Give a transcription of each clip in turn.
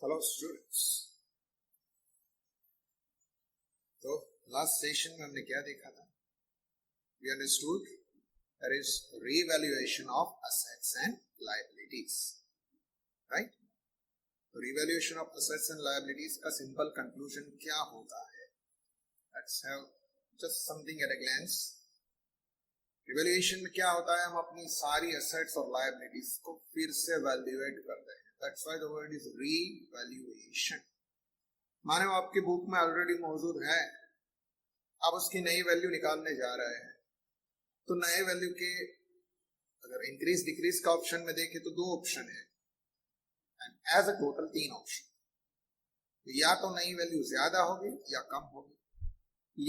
Hello students. तो last session में हमने क्या देखा था? We understood there is revaluation of assets and liabilities, right? तो revaluation of assets and liabilities का simple conclusion क्या होता है? Let's have just something at a glance. Revaluation में क्या होता है? हम अपनी सारी assets और liabilities को फिर से evaluate करते हैं. That's why the word is revaluation. माने वो आपकी बुक में ऑलरेडी मौजूद है, आप उसकी नई वैल्यू निकालने जा रहे हैं, तो नए वैल्यू के अगर इंक्रीज डिक्रीज का ऑप्शन में देखें तो दो ऑप्शन है एंड एज अ टोटल तीन ऑप्शन. या तो नई वैल्यू ज्यादा होगी या कम होगी,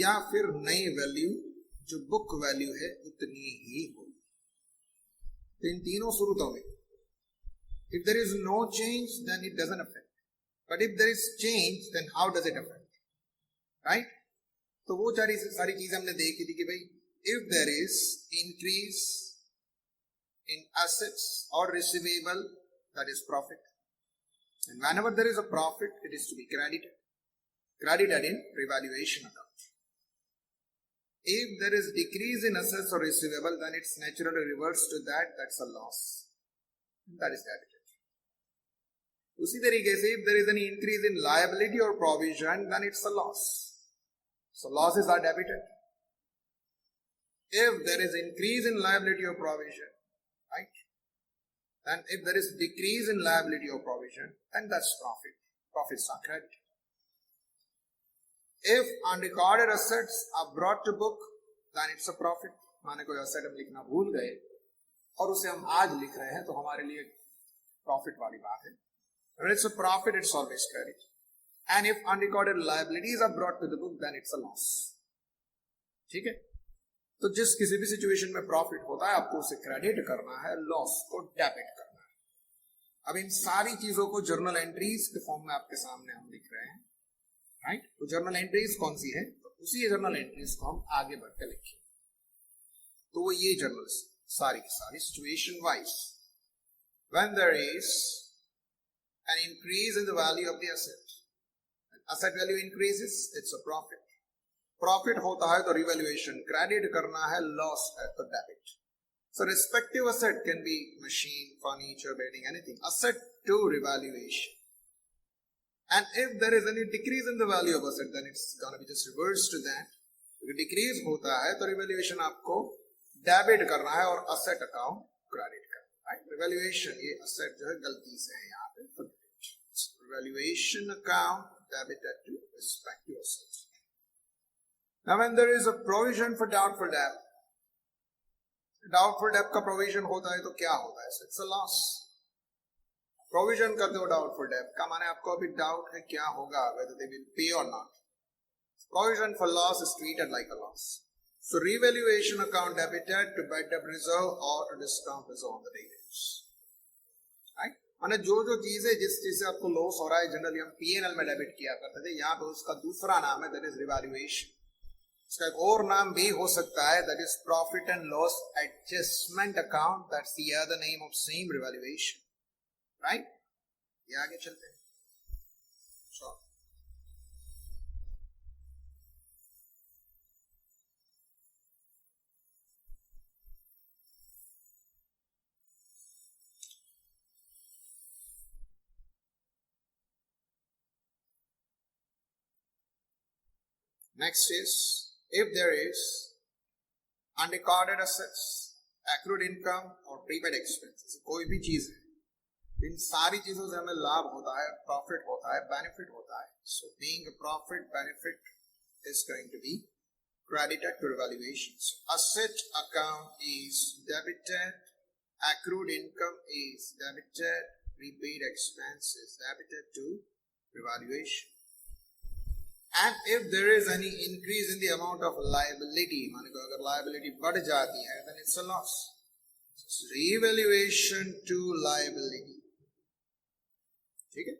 या फिर नई वैल्यू जो बुक वैल्यू है उतनी ही होगी. तो इन तीनों सूरतों में if there is no change then it doesn't affect, but if there is change then how does it affect, right? तो वो सारी चीजें हमने देखी थी कि भाई if there is increase in assets or receivable, that is profit, and whenever there is a profit it is to be credited in revaluation account. If there is decrease in assets or receivable then it's naturally reverts to that, that's a loss, that is debited. उसी तरीके से if there is any increase in liability or provision then it's a loss, so losses are debited. If there is increase in liability or provision, right, then if there is decrease in liability or provision then that's profits are credited. If unrecorded assets are brought to book then it's a profit. माने कोई asset हम लिखना भूल गए और उसे हम आज लिख रहे हैं तो हमारे लिए प्रॉफिट वाली बात है. When it's a profit, it's always credit. And if unrecorded liabilities are brought to the book, then it's a loss. ठीक है? तो जिस किसी भी सिचुएशन में प्रॉफिट होता है आपको उसे क्रेडिट करना है, लॉस को डेबिट करना है. अब इन सारी चीजों को जर्नल एंट्रीज के फॉर्म में आपके सामने हम लिख रहे हैं, राइट? तो जर्नल एंट्रीज कौन सी है? तो उसी जर्नल एंट्रीज को हम आगे बढ़कर लिखेंगे. तो वो ये जर्नल सारी की सारी situation wise. When there is an increase in the value of the asset value increases, it's a profit. Profit होता है तो revaluation credit करना है, loss है तो debit. So respective asset can be machine, furniture, bedding, anything. Asset to revaluation. And if there is any decrease in the value of asset, then it's gonna be just reverse to that. If decrease होता है तो revaluation आपको debit करना है और asset account credit करना है. Right? Revaluation ये asset जो है गलती से है यहाँ पे. Revaluation account debited to respective assets. Now when there is a provision for doubtful debt, doubtful debt का provision होता है तो क्या होता है? It's a loss. Provision करते हो doubtful debt का माने आपको अभी doubt है क्या होगा, whether they will pay or not. Provision for loss is treated like a loss. So revaluation account debited to bad debt reserve or to discount reserve on the debtors. Right? माने जो चीजें जिस चीज से आपको लॉस हो रहा है जनरली हम P&L में डेबिट किया करते थे, यहाँ पे उसका दूसरा नाम है, दैट इज रिवैल्यूएशन. इसका एक और नाम भी हो सकता है, that is profit and loss adjustment account. That's the other name of same revaluation, right? ये आगे चलते हैं. Next is, if there is unrecorded assets, accrued income or prepaid expenses, कोई भी चीज है, इन सारी चीजों से हमें लाभ होता है, प्रॉफिट होता है, बेनिफिट होता है. So being a profit, benefit is going to be credited to revaluation. So asset account is debited, accrued income is debited, prepaid expense is debited to revaluation. And if there is any increase in the amount of liability, माने को अगर liability बढ़ जाती है, then it's a loss. So revaluation to liability. ठीक है?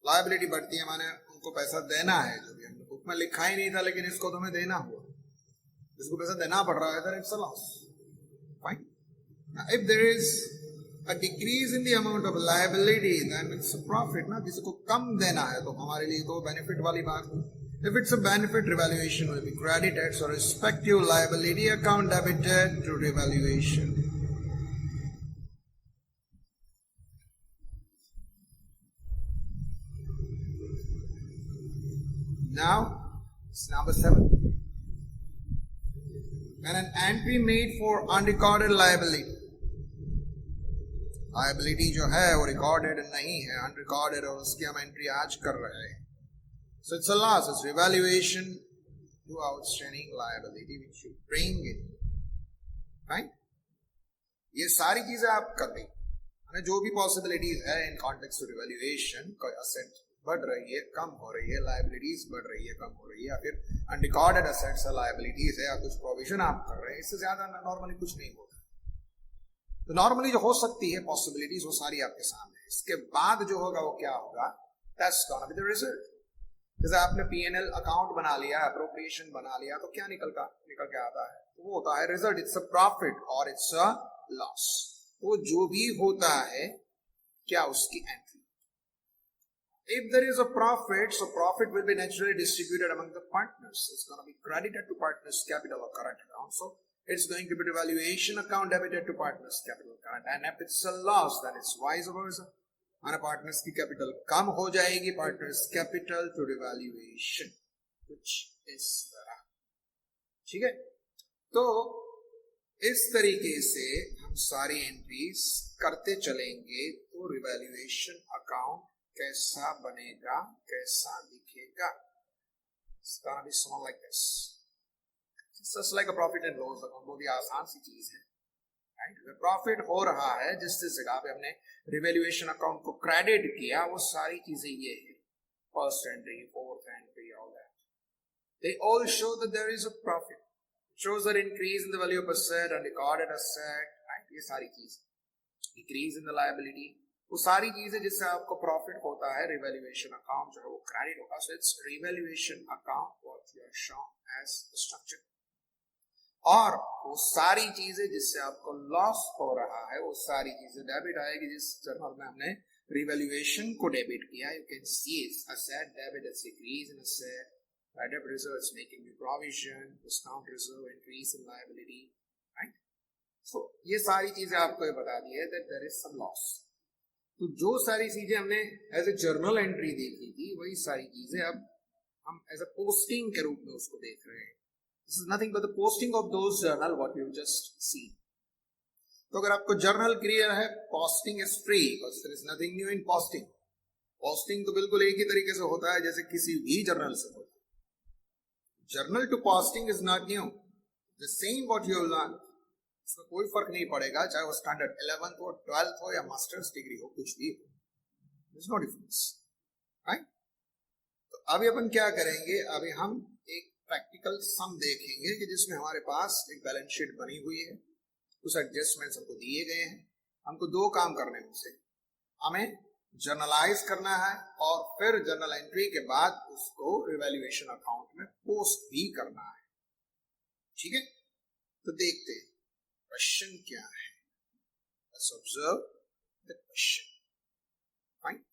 Liability बढ़ती है माने उनको पैसा देना है, जो भी हमने बुक में लिखा ही नहीं था लेकिन इसको तुम्हें देना हुआ, इसको पैसा देना पड़ रहा है, then it's a loss. Fine. Now if there is a decrease in the amount of liability, then it's a profit ना, किसी को कम देना है तो हमारे लिए तो benefit वाली बात है. If it's a benefit, revaluation will be credited, so respective liability account debited to revaluation. Now, it's number 7. When an entry made for unrecorded liability, liability जो है वो recorded नहीं है, unrecorded, और उसकी हम entry आज कर रहे हैं. So it's a loss, it's revaluation to outstanding liability which you bring in, right? ये सारी चीजें आप कर दी, जो भी possibilities है in context of revaluation, कोई asset बढ़ रही है, कम हो रही है, liabilities बढ़ रही है, कम हो रही है, या फिर unrecorded assets है, liabilities है, या कुछ provision आप कर रहे हैं, इससे ज्यादा normally कुछ नहीं होता. तो normally जो हो सकती है possibilities वो सारी आपके सामने है. इसके बाद जो होगा वो क्या होगा? That's gonna be the result. जैसे आपने P&L अकाउंट बना लिया, अप्रोप्रिएशन बना लिया, तो क्या निकल के आता है? तो वो होता है रिजल्ट. इट्स अ प्रॉफिट और इट्स अ लॉस. तो जो भी होता है क्या उसकी entry. If there is a profit, so profit will be naturally distributed among the partners. It's going to be credited to partners' capital or current account. So it's going to be the valuation account debited to partners' capital current. And if it's a loss, then it's vice versa. हमारे partners की capital कम हो जाएगी, partners capital to revaluation, कुछ इस तरह. ठीक है, तो इस तरीके से हम सारी एंट्रीज करते चलेंगे तो रिवैल्यूएशन अकाउंट कैसा बनेगा, कैसा दिखेगा. It's gonna be something like this. It's just like a profit and loss account. बहुत ही आसान सी चीज है. प्रॉफिट हो रहा है, जिस जगह पे हमने रिवैल्यूएशन अकाउंट को क्रेडिट किया, वो सारी चीजें ये है. First entry, fourth entry, all that, they all show that there is a profit. Shows that increase in the value of asset and recorded asset, right. ये सारी चीज, डिक्रीज इन द लायबिलिटी, वो सारी चीजें जिससे आपको प्रॉफिट होता है, रिवैल्यूएशन अकाउंट जो है वो क्रेडिट होगा. So it's revaluation account what you are shown as structure. और वो सारी चीजें जिससे आपको लॉस हो रहा है, वो सारी चीजें डेबिट आएगी. जिस जर्नल में हमने रिवैल्यूएशन को डेबिट किया, you can see it's asset debit, it's decrease in asset, debit reserves making new provision, discount reserve, increase in liability, right. So ये सारी चीजें आपको ये बता दी है that there is some loss. तो जो सारी चीजें हमने एज ए जर्नल एंट्री देखी थी, वही सारी चीजें अब हम एज अ पोस्टिंग के रूप में उसको देख रहे हैं. This is nothing but the posting of those journal what you just seen. तो अगर आपको जर्नल क्लियर है, posting is free because there is nothing new in posting. Posting तो बिल्कुल एक ही तरीके से होता है जैसे किसी भी जर्नल से होता है. Journal to posting is not new. The same what you have learned. इसमें कोई फर्क नहीं पड़ेगा, चाहे वो स्टैंडर्ड 11th हो, 12th हो या मास्टर्स डिग्री हो, कुछ भी हो. There is no difference, right? तो अभी अपन क्या करेंगे, अभी हम एक प्रैक्टिकल सम देखेंगे कि जिसमें हमारे पास एक बैलेंस शीट बनी हुई है, कुछ एडजस्टमेंट्स हमको दिए गए हैं. हमको दो काम करने हैं उनसे. हमें जर्नलाइज करना है और फिर जर्नल एंट्री के बाद उसको रिवैल्यूएशन अकाउंट में पोस्ट भी करना है. ठीक है, तो देखते हैं क्वेश्चन क्या है. Let's observe the question. Fine.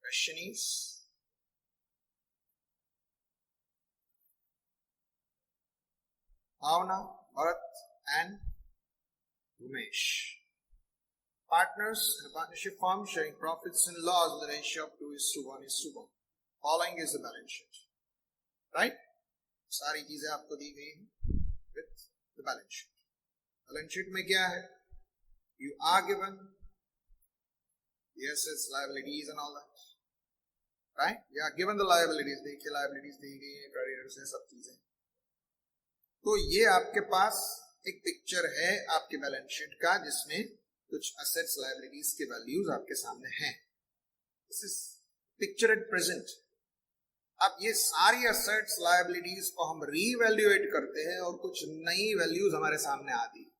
Question is Bhavna, Bharat and Umesh, partners in a partnership firm sharing profits and loss with a ratio of 2:1:1. Following is the balance sheet, right? सारी चीजें आपको दी गई हैं with the balance sheet. Balance sheet में क्या है? You are given the assets, liabilities and all that, right? You are given the liabilities. देखिए liabilities दी गई है, creditors है, सब चीजें. तो ये आपके पास एक पिक्चर है आपके बैलेंस शीट का, जिसमें कुछ एसेट्स, लायबिलिटीज के वैल्यूज आपके सामने हैं. This is picture at present. अब ये सारी एसेट्स, लायबिलिटीज को हम रीवैल्यूएट करते हैं और कुछ नई वैल्यूज हमारे सामने आती है,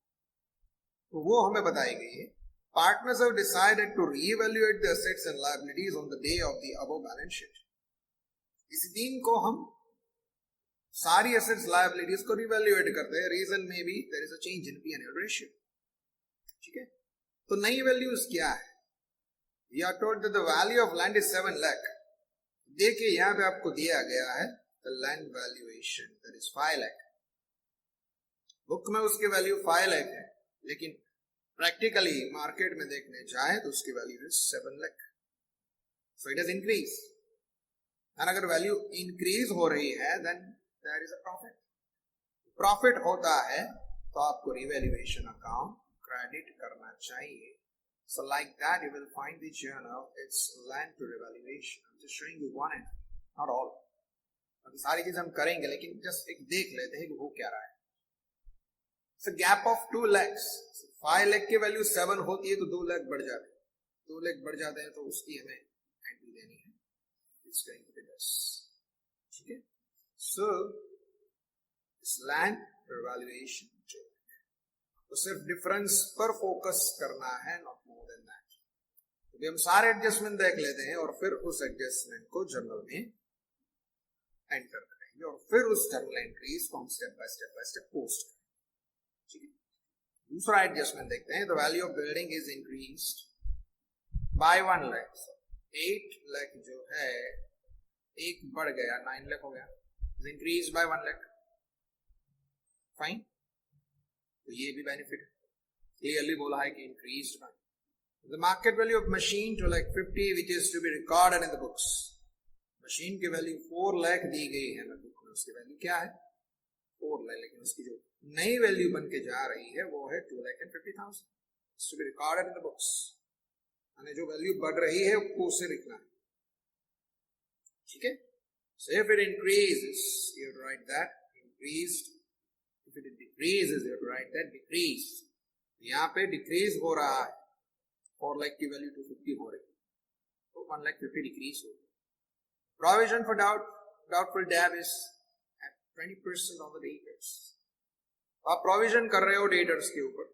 तो वो हमें बताई गई है. Partners have decided to reevaluate the assets and liabilities on the day of the above balance sheet. इसी दिन को हम सारी एसेट्स, लायबिलिटीज को रिवैल्यूएट करते हैं. रीजन में भी there is a change in P&L ratio. ठीक है, तो नई वैल्यूज क्या है? We are told that the value of land is 7 lakh. देखिए यहां पे आपको दिया गया है the land valuation, that is 5 lakh. Book में उसकी वैल्यू 5 लाख है, लेकिन प्रैक्टिकली मार्केट में देखने जाए तो उसकी वैल्यू है 7 lakh. So it is increase. And अगर वैल्यू इंक्रीज हो रही है then there is a profit. Profit होता है तो आपको रिवैल्यूएशन अकाउंट क्रेडिट करना चाहिए. So like that you will find the journal, it's land to revaluation. I'm just showing you one and not all. अभी सारी चीज हम करेंगे लेकिन जस्ट एक देख लेते हैं कि वो क्या रहा है. So gap of 2 lakhs. 5 lakh की वैल्यू 7 होती है तो 2 लाख बढ़ जाते हैं. 2 लाख बढ़ जाते हैं तो उसकी हमें एंट्री देनी है. It's going to be this. ठीक है. So it's land revaluation. तो सिर्फ डिफरेंस पर फोकस करना है, नॉट मोर देन दैट. तो हम सारे एडजस्टमेंट देख लेते हैं और फिर उस एडजस्टमेंट को जर्नल में एंटर करेंगे और फिर उस जर्नल एंट्रीज को हम स्टेप बाय स्टेप पोस्ट करेंगे. ठीक है. दूसरा एडजस्टमेंट देखते हैं. The value of building is increased by 1 lakh. 8 lakh जो है एक बढ़ गया, 9 लाख हो गया. Increase by 1 lakh. फाइन. तो ये भी बेनिफिट क्लियरली बोला है कि increased by. The market value of machine to like 50 which is to be recorded in the books. Machine की वैल्यू 4 लाख दी गई है बुक में. उसकी वैल्यू क्या है? 4 लाख. लेकिन उसकी जो नई वैल्यू बन के जा रही है वो है 2,50,000. To be recorded in the books. यानी जो वैल्यू बढ़ रही है उसको उसे लिखना है. ठीक है. So if it increases, you write that increased. If it decreases, you write that decreased. यहाँ पे डिक्रीज हो रहा है. 4 लाख की वैल्यू 250 हो रही है तो 1,50,000 डिक्रीज हो. Provision for doubtful debt is at 20% of the debtors. आप प्रोविजन कर रहे हो डेटर्स के ऊपर,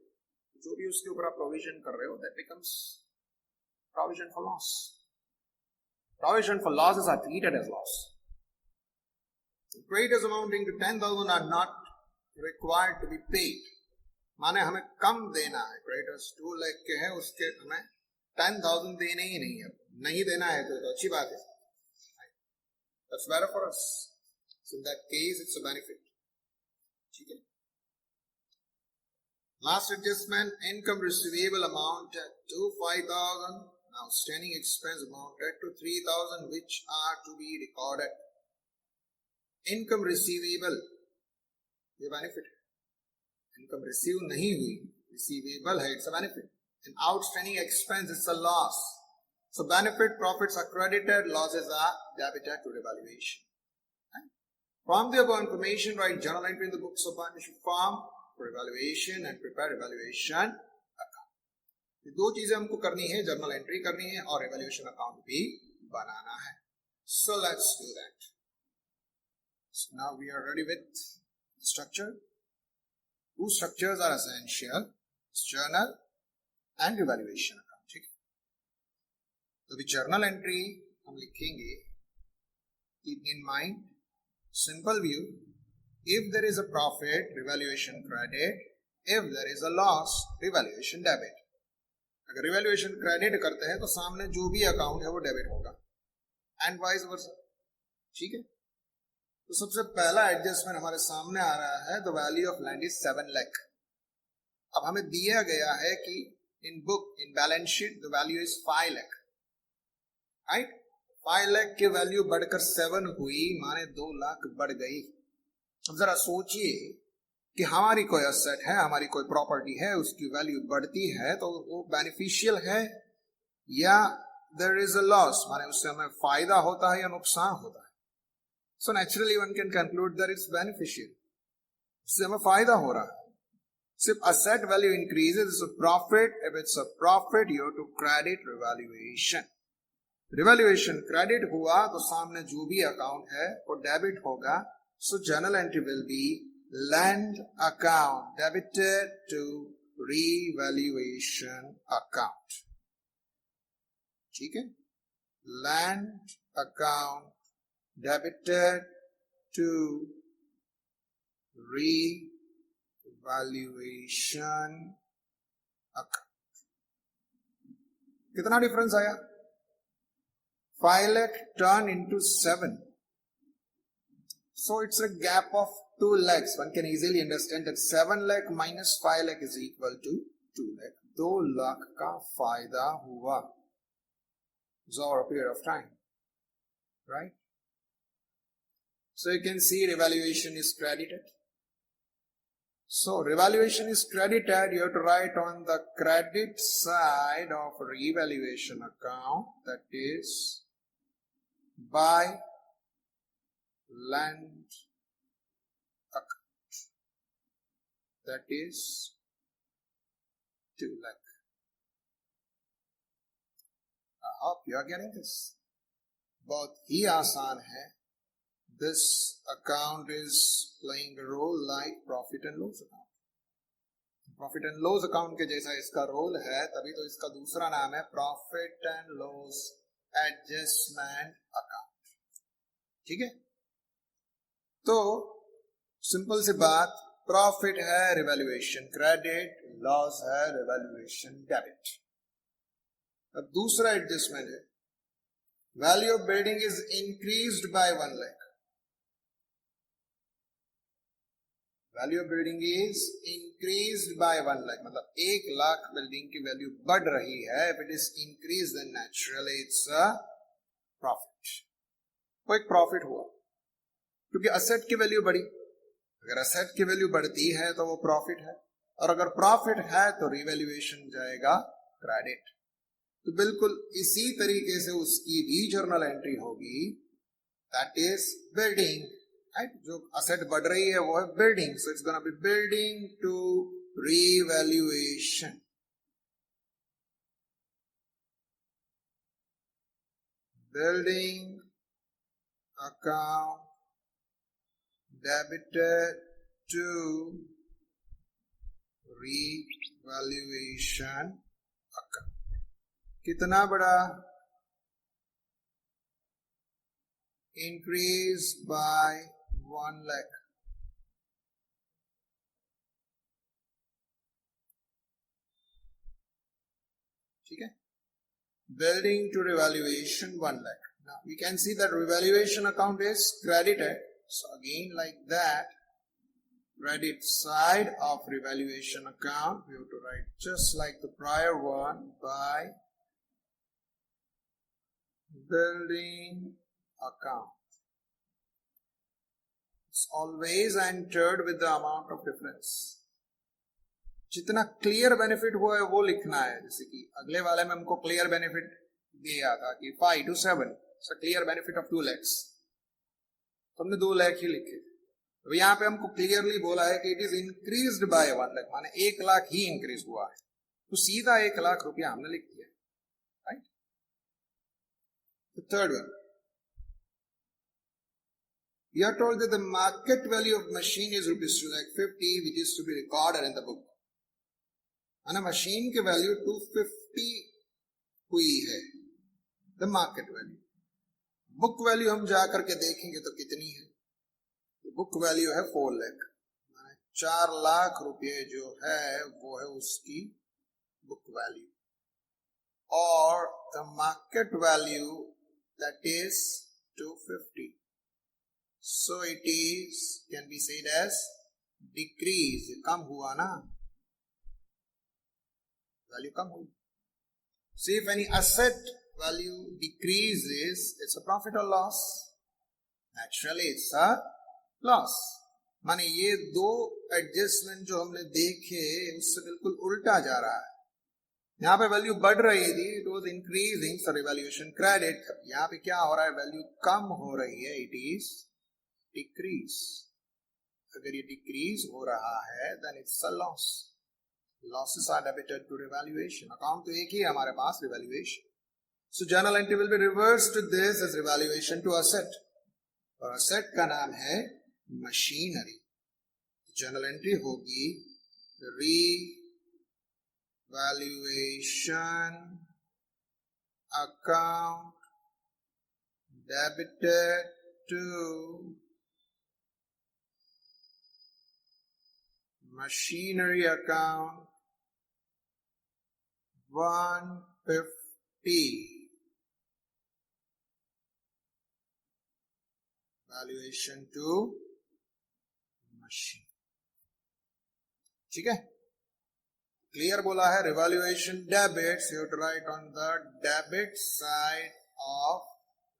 जो भी उसके ऊपर आप प्रोविजन कर रहे हो that becomes provision for loss. Provision for losses are treated as loss. Creditors amounting to 10,000 are not required to be paid. माने हमें कम देना है. क्रेडिटर्स 2 लाख के हैं, उसके हमें 10,000 देने ही नहीं है. नहीं देना है तो अच्छी बात है. That's better for us. So in that case, it's a benefit. ठीक है. Last adjustment, income receivable amounted to 5,000. Outstanding expense amounted to 3,000, which are to be recorded. Income receivable, ये benefit है. Income receive नहीं हुई, receivable है, it's a benefit. And outstanding expense, it's a loss. So benefit profits are credited, losses are debited to revaluation. Right? From the above information, write journal entry in the books of partnership firm for evaluation and prepare evaluation account. ये दो चीजें हमको करनी है, journal entry करनी है और evaluation account भी बनाना है. So let's do that. So now we are ready with the structure. Two structures are essential: journal and evaluation account. ठीक है. तो जर्नल एंट्री हम लिखेंगे. Keep in mind, simple view. If there is a profit, revaluation credit. If there is a loss, revaluation debit. अगर revaluation credit करते हैं तो सामने जो भी अकाउंट है वो डेबिट होगा. And vice versa. ठीक है. तो सबसे पहला एडजस्टमेंट हमारे सामने आ रहा है. The value of land is 7 lakh. अब हमें दिया गया है कि in book, in balance sheet the value is 5 lakh. Right. 5 lakh की वैल्यू बढ़कर 7 हुई, माने 2 लाख बढ़ गई. अब जरा सोचिए कि हमारी कोई एसेट है, हमारी कोई प्रॉपर्टी है, उसकी वैल्यू बढ़ती है तो वो बेनिफिशियल है या देयर इज अ लॉस, माने उससे हमें फायदा होता है या नुकसान होता है. So naturally one can conclude that it's beneficial. इससे हमें फायदा हो रहा है. सिर्फ asset value increases, it's a profit. If it's a profit, you have to credit revaluation. Revaluation credit हुआ तो सामने जो भी अकाउंट है वो डेबिट होगा. So journal entry will be land account debited to revaluation account. ठीक है. Land account debited to revaluation account. कितना डिफरेंस आया? 5 lakh turn into 7. So it's a gap of 2 lakhs. One can easily understand that 7 lakh minus 5 lakh is equal to 2 lakh. 2 lakh का फायदा हुआ over a period of time, right? So you can see revaluation is credited. So revaluation is credited, you have to write on the credit side of revaluation account, that is by land account, that is 2 lakh. I hope you are getting this. बहुत ही आसान है. This account is playing a role like profit and loss account. Profit and loss account के जैसा इसका role है, तभी तो इसका दूसरा नाम है profit and loss adjustment account. ठीक है? तो सिंपल सी बात, प्रॉफिट है रिवैल्यूएशन क्रेडिट, लॉस है रिवैल्यूएशन डेबिट. अब दूसरा एडजस्टमेंट है, value of building is increased by 1 lakh. Value of building is increased by 1 lakh, मतलब 1 लाख बिल्डिंग की वैल्यू बढ़ रही है. If it is increase then naturally it's a profit. वो एक प्रॉफिट हुआ क्योंकि असेट की वैल्यू बढ़ी. अगर असेट की वैल्यू बढ़ती है तो वो प्रॉफिट है, और अगर प्रॉफिट है तो रिवैल्यूएशन जाएगा क्रेडिट. तो बिल्कुल इसी तरीके से उसकी भी जर्नल एंट्री होगी, दैट इज बिल्डिंग, राइट? जो असेट बढ़ रही है वो है building. So it's gonna be building to revaluation. Building account debited to revaluation account. कितना बड़ा? Increase by 1 lakh. ठीक है? Building to revaluation 1 lakh. Now we can see that revaluation account is credited. So again, like that, credit side of revaluation account, we have to write just like the prior one, by building account. It's always entered with the amount of difference. जितना clear benefit हुआ है वो लिखना है. जैसे कि अगले वाले में हमको क्लियर बेनिफिट दिया था कि 5 to 7, so clear benefit of 2 lakhs. तो हमने 2 लाख ही लिखे. तो यहाँ पे हमको क्लियरली बोला है कि it is increased by 1 lakh, माने 1 लाख ही इंक्रीज हुआ है. तो सीधा 1 लाख रुपया हमने लिख दिया, right? Third one, we are told that the market value of machine is rupees 2,50,000, which is to be recorded in the book. माने मशीन की वैल्यू 250 हुई है, the market value. Book value हम जाकर के देखेंगे तो कितनी है? बुक वैल्यू है 4 लाख, 4 लाख रुपए जो है वो है उसकी बुक वैल्यू. और the market value that is 250. So it is can be said as decrease. कम हुआ ना, वैल्यू कम हुई. See if any asset value decreases, it's a profit or loss? Naturally it's a loss. माने ये दो adjustment जो हमने देखे उससे बिल्कुल उल्टा जा रहा है. यहाँ पे वैल्यू बढ़ रही थी, it was increasing, so revaluation credit. यहाँ पे क्या हो रहा है? वैल्यू कम हो रही है, इट इज डिक्रीज. अगर ये डिक्रीज हो रहा है then it's a loss. Losses are debited to revaluation account. तो एक ही है हमारे पास, revaluation. So journal entry will be reversed to this as revaluation to asset. और asset का नाम है machinery. Journal entry होगी revaluation account debited to machinery account 1/5 T. Valuation to machine. ठीक है, क्लियर बोला है. Revaluation debits you to right on the debit side of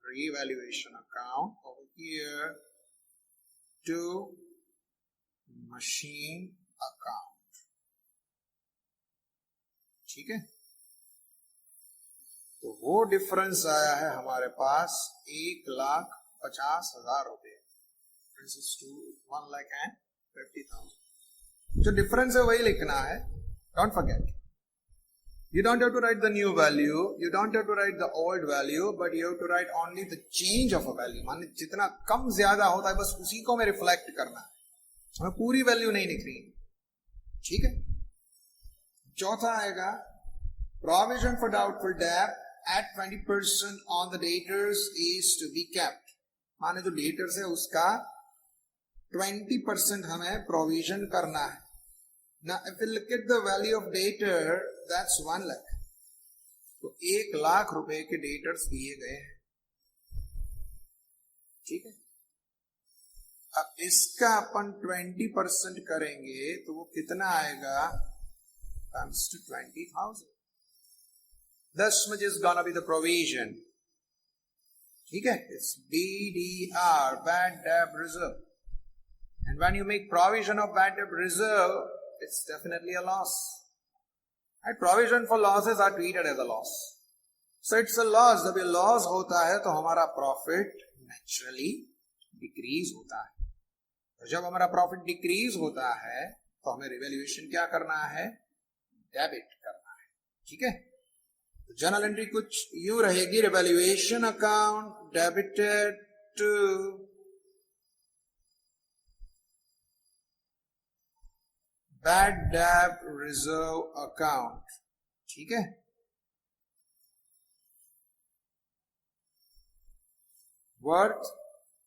revaluation account over here to machine account. ठीक है, तो वो difference आया है हमारे पास 1,50,000 रुपए. This is to 1,50,000. जो डिफरेंस है वही लिखना है. Don't forget, you don't have to write the new value, you don't have to write the old value, but you have to write only the change of a value. माने जितना कम ज्यादा होता है बस उसी को हमें रिफ्लेक्ट करना है, हमें पूरी वैल्यू नहीं लिख रही. ठीक है. चौथा आएगा provision for doubtful debt at 20% on the debtors is to be kept. माने जो डेटर्स है उसका 20% हमें प्रोविजन करना है. Now, if you look at the value of debtor, that's 1 lakh. तो 1 लाख रुपए के डेटर्स दिए गए हैं. ठीक है. अब इसका अपन 20% करेंगे तो वो कितना आएगा? Comes to 20,000. This much is gonna be the provision. ठीक है. It's BDR, bad debt reserve. And when you make provision of bad debt reserve, it's definitely a loss. And provision for losses are treated as a loss. So it's a loss. जब ये loss होता है तो हमारा profit naturally decrease होता है. और जब हमारा profit decrease होता है तो हमें revaluation क्या करना है? Debit करना है. ठीक है. तो journal entry कुछ यूं रहेगी. Revaluation account debited to bad debt reserve account. ठीक है. worth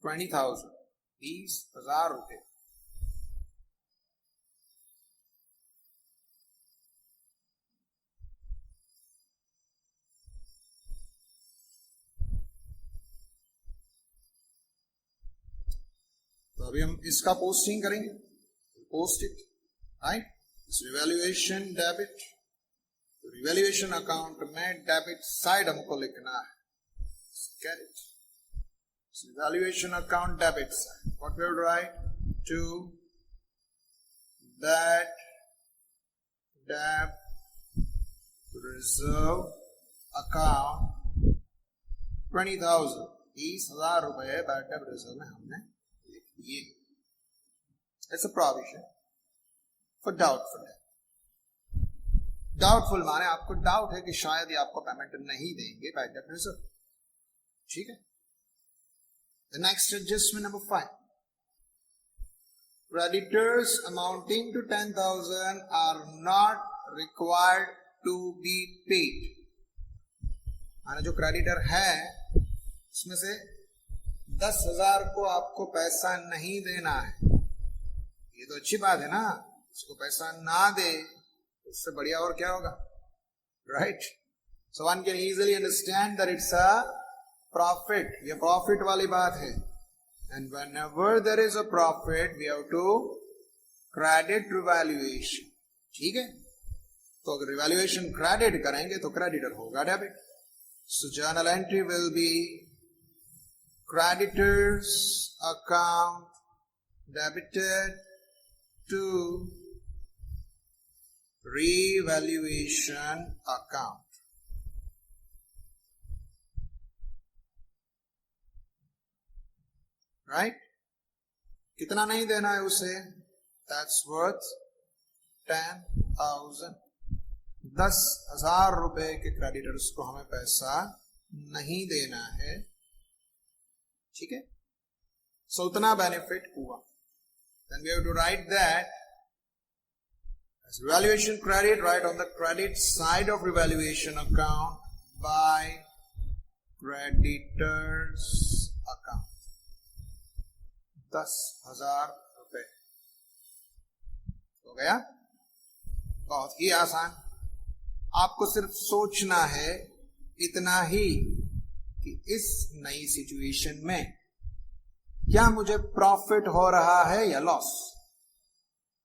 20,000, 20,000 रुपए. तो अभी हम इसका पोस्टिंग करेंगे. Post it. Right? It's revaluation debit. तो revaluation account में debit side हमको लिखना है. Get it? It's revaluation account debit side. What we will write? To bad debt reserve account 20,000. 20,000 रुपए bad debt reserve में हमने लिख दिए. It's a provision for doubtful debt. Doubtful माने आपको डाउट है कि शायद ये आपको पेमेंट नहीं देंगे बाय डेट रिजर्व. ठीक है. The next adjustment number 5. Creditors amounting to 10,000 are not required to be paid. माने जो क्रेडिटर है उसमें से 10,000 को आपको पैसा नहीं देना है. ये तो अच्छी बात है ना. उसको पैसा ना दे उससे बढ़िया और क्या होगा? Right. So one can easily understand that it's a profit. ये प्रॉफिट वाली बात है. And whenever there is a profit we have to credit revaluation. ठीक है. तो अगर रिवैल्यूएशन क्रेडिट करेंगे तो क्रेडिटर होगा debit. So journal entry will be creditors account debited to revaluation account. Right? कितना नहीं देना है उसे? That's worth 10,000. 10,000 रुपए के क्रेडिटर्स को हमें पैसा नहीं देना है. ठीक है. सो उतना बेनिफिट हुआ. Then we have to write that as revaluation credit, right on the credit side of revaluation account by creditors account. 10,000 रुपए हो गया. बहुत ही आसान. आपको सिर्फ सोचना है इतना ही कि इस नई सिचुएशन में क्या मुझे प्रॉफिट हो रहा है या लॉस।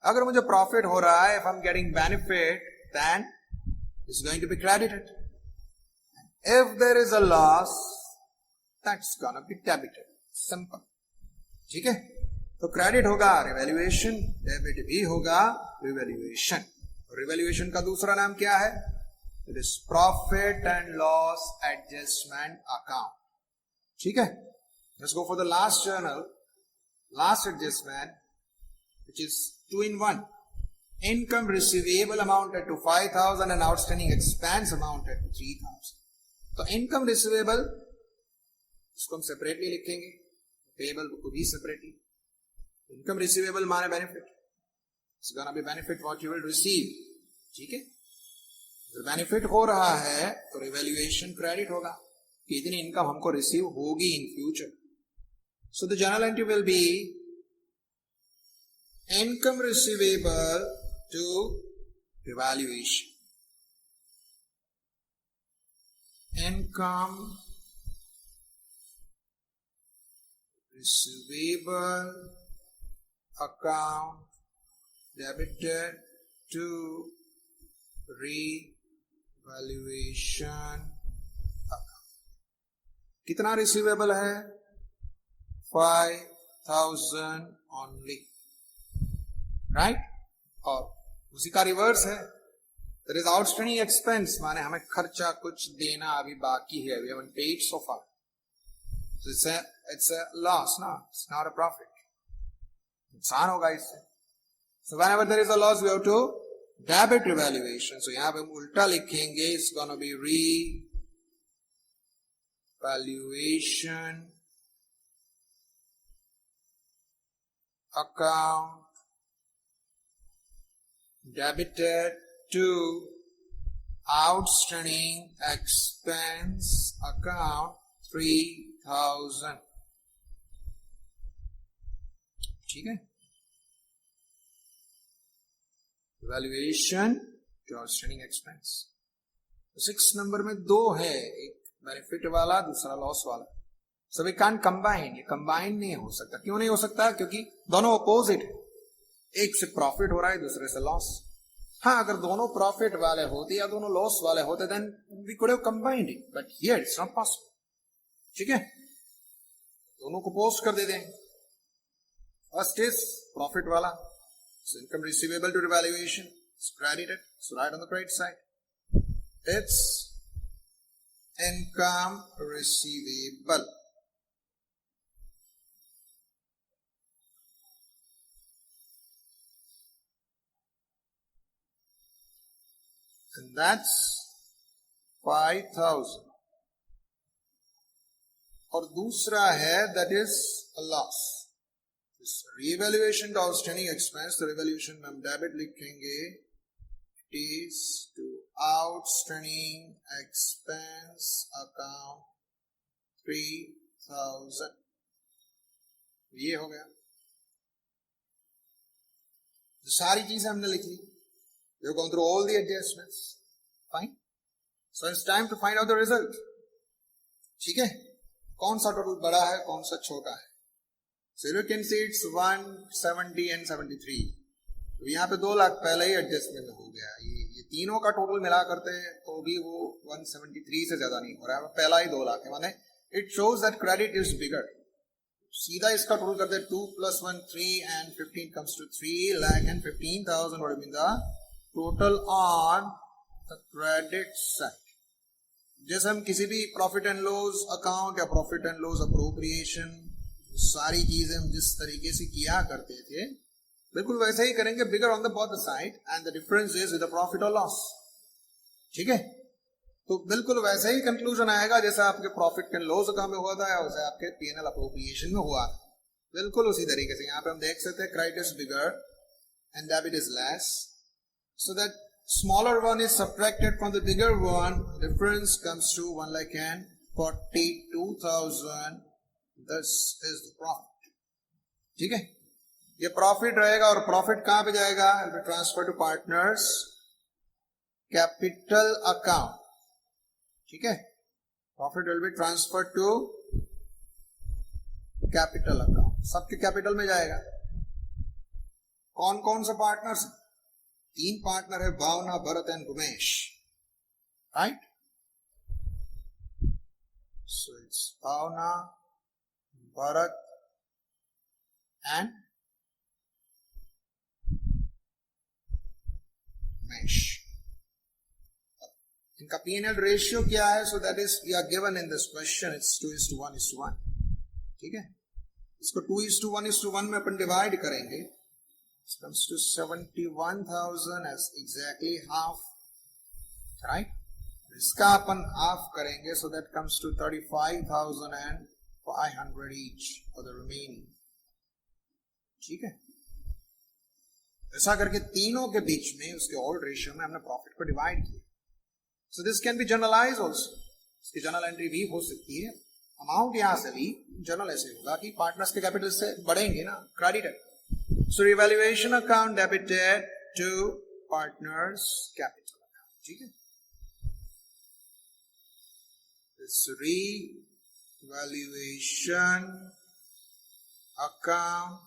अगर मुझे प्रॉफिट हो रहा है, if I'm getting benefit, then it's going to be credited. If there is a loss, that's gonna be debited. Simple. ठीक है, तो क्रेडिट होगा रिवैल्यूएशन, डेबिट भी होगा रिवैल्यूएशन। रिवैल्यूएशन का दूसरा नाम क्या है? It is profit and loss adjustment account. ठीक है, let's go for the last journal, last adjustment which is 2 in 1. Income receivable amounted to 5,000 and outstanding expense amounted to 3,000. तो इनकम रिसीवेबल इसको हम सेपरेटली लिखेंगे, पेबल को भी separately. Income receivable माने benefit, it's gonna B benefit what you will receive. ठीक है, अगर बेनिफिट हो रहा है तो रिवैल्यूएशन क्रेडिट होगा कि इतनी इनकम हमको रिसीव होगी in future. So the journal entry will be income receivable to revaluation. Income receivable account debited to revaluation account. कितना रिसीवेबल है? 5,000 only. राइट और उसी का रिवर्स है, देयर इज आउटस्टैंडिंग एक्सपेंस, माने हमें खर्चा कुछ देना अभी बाकी है, we haven't paid so far, so it's a loss ना, इट्स नॉट अ प्रॉफिट, नुकसान होगा इससे। So whenever there is a loss we have to debit revaluation. So यहां पे हम उल्टा लिखेंगे, it's gonna be revaluation account debited to outstanding expense account 3,000. ठीक है, valuation to outstanding expense. 6 number में 2 है, एक बेनिफिट वाला, दूसरा लॉस वाला। सो वी कांट कंबाइन, ये कंबाइन नहीं हो सकता। क्यों नहीं हो सकता? क्योंकि दोनों अपोजिट है, एक से प्रॉफिट हो रहा है, दूसरे से लॉस। हाँ, अगर दोनों प्रॉफिट वाले होते या दोनों लॉस वाले होते then we could have combined it, but here it's not possible. ठीक है, दोनों को पोस्ट कर देते हैं। फर्स्ट इज प्रॉफिट वाला, so income receivable to revaluation is credited, so right on the credit side it's income receivable. And that's 5,000. और दूसरा है that is a loss. This revaluation to outstanding expense, तो revaluation में हम debit लिखेंगे, it is to outstanding expense account 3,000. ये हो गया, तो सारी चीजें हमने लिख ली। We've gone through all the adjustments. Fine. So it's time to find out the result. ठीक है, कौन सा टोटल बड़ा है, कौन सा छोटा है। So you can see it's 170 and 73. तो यहाँ पे 2 लाख पहले ही एडजस्टमेंट हो गया। ये तीनों का टोटल मिला करते हैं तो भी वो 173 से ज्यादा नहीं हो रहा है, पहला ही 2 लाख है। माने it shows that credit is bigger. सीधा इसका टोटल करते हैं, 2 + 1 3 and 15 comes to 3,15,000 would have been the total on the credit side। जैसे हम किसी भी प्रॉफिट एंड लॉस अकाउंट या प्रॉफिट एंड लॉस अप्रोप्रिएशन, सारी चीजें हम जिस तरीके से किया करते थे बिल्कुल वैसे ही करेंगे, bigger on the both side and the difference is with profit और लॉस। ठीक है, तो बिल्कुल वैसे ही कंक्लूजन आएगा जैसा आपके प्रॉफिट एंड लॉस अकाउंट में हुआ था या वैसे आपके P&L अप्रोप्रिएशन में हुआ, बिल्कुल उसी तरीके से। यहाँ पे हम देख सकते हैं credit is bigger and debit is less, so that smaller one is subtracted from the bigger one, difference comes to 1,42,000. This is the profit. ठीक है, ये प्रॉफिट रहेगा और प्रॉफिट कहां पे जाएगा? Transfer to partners capital account. ठीक है, profit will be transfer to capital account, सबके कैपिटल में जाएगा। कौन कौन से पार्टनर्स? 3 पार्टनर है, Bhavna, Bharat and Umesh, right? So it's Bhavna, Bharat and Umesh. इनका P&L रेशियो क्या है? So that is we are given in this question, it's 2:1:1। ठीक है, इसको 2:1:1 में अपन डिवाइड करेंगे, it comes to 71,000 as exactly half, right? इसका अपन हाफ करेंगे, so that comes to 35,500 each for the remaining। ठीक है, ऐसा करके तीनों के बीच में उसके ओल्ड रेशियो में हमने प्रॉफिट को डिवाइड किया। So this can be generalized also, इसकी जनरल एंट्री भी हो सकती है। अमाउंट यहां से भी जनरल ऐसे होगा कि पार्टनर्स के कैपिटल से बढ़ेंगे ना, credited. So revaluation account debited to partners capital account, ठीक है? This revaluation account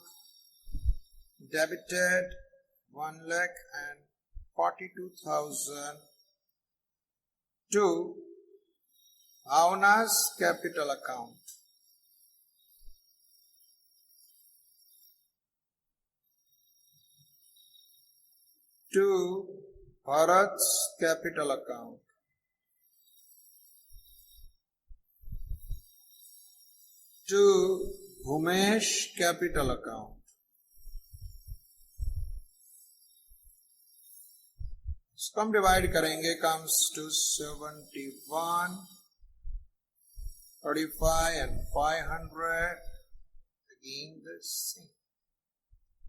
debited 1,42,000 to Bhavana's capital account. To Bharat's capital account. To Umesh capital account. इसको हम डिवाइड करेंगे, comes to 71, 35 and 500. Again the same.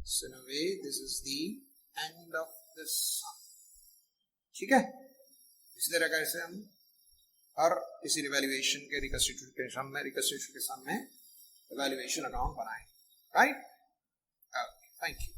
So in a way, this is the end of this sum. ठीक है, इसी तरह का इसे हम हर किसी रिवैल्यूएशन के रिकंस्ट्रक्शन में रिवैल्यूएशन अकाउंट बनाएं, राइट? Thank you.